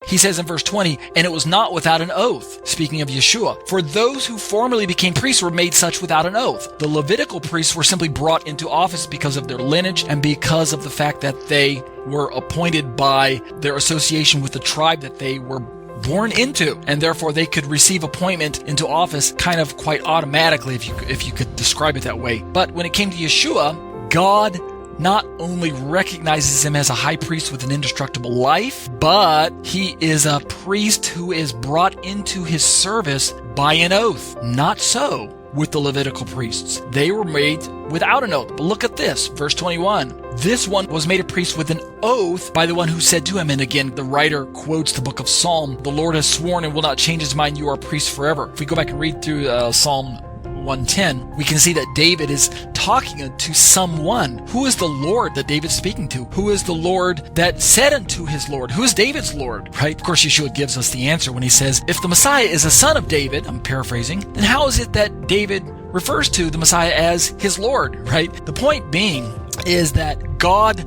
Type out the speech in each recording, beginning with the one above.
He says in verse 20, and it was not without an oath, speaking of Yeshua. For those who formerly became priests were made such without an oath. The Levitical priests were simply brought into office because of their lineage and because of the fact that they were appointed by their association with the tribe that they were born into, and therefore they could receive appointment into office kind of quite automatically, if you could describe it that way. But when it came to Yeshua, God not only recognizes him as a high priest with an indestructible life, but he is a priest who is brought into his service by an oath. Not so with the Levitical priests. They were made without an oath. But look at this, verse 21. This one was made a priest with an oath by the one who said to him, and again, the writer quotes the book of Psalm, the Lord has sworn and will not change his mind, you are a priest forever. If we go back and read through Psalm 110, we can see that David is talking to someone. Who is the Lord that David's speaking to? Who is the Lord that said unto his Lord? Who is David's Lord? Right? Of course, Yeshua gives us the answer when he says, if the Messiah is a son of David, I'm paraphrasing, then how is it that David refers to the Messiah as his Lord? Right? The point being is that God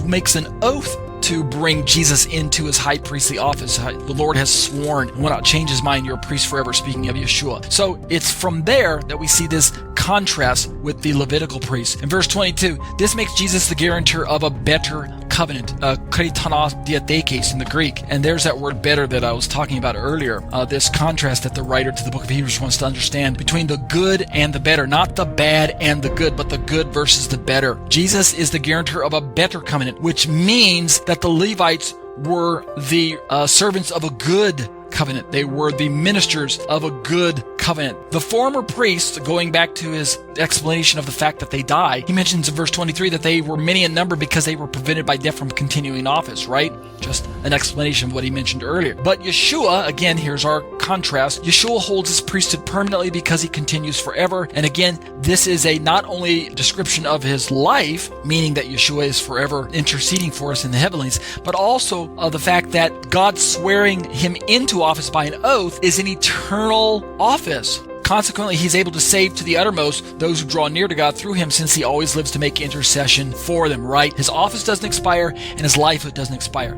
makes an oath to bring Jesus into his high priestly office. The Lord has sworn and will not change his mind, you're a priest forever, speaking of Yeshua. So it's from there that we see this contrast with the Levitical priests. In verse 22, this makes Jesus the guarantor of a better covenant, kritanos diathekes in the Greek. And there's that word better that I was talking about earlier. This contrast that the writer to the book of Hebrews wants to understand between the good and the better, not the bad and the good, but the good versus the better. Jesus is the guarantor of a better covenant, which means that the Levites were the servants of a good covenant. They were the ministers of a good covenant. The former priests, going back to his explanation of the fact that they die, he mentions in verse 23 that they were many in number because they were prevented by death from continuing office, right? Just an explanation of what he mentioned earlier. But Yeshua, again, here's our contrast. Yeshua holds his priesthood permanently because he continues forever. And again, this is a not only description of his life, meaning that Yeshua is forever interceding for us in the heavenlies, but also of the fact that God swearing him into office by an oath is an eternal office. Consequently, he's able to save to the uttermost those who draw near to God through him, since he always lives to make intercession for them, right? His office doesn't expire and his life doesn't expire.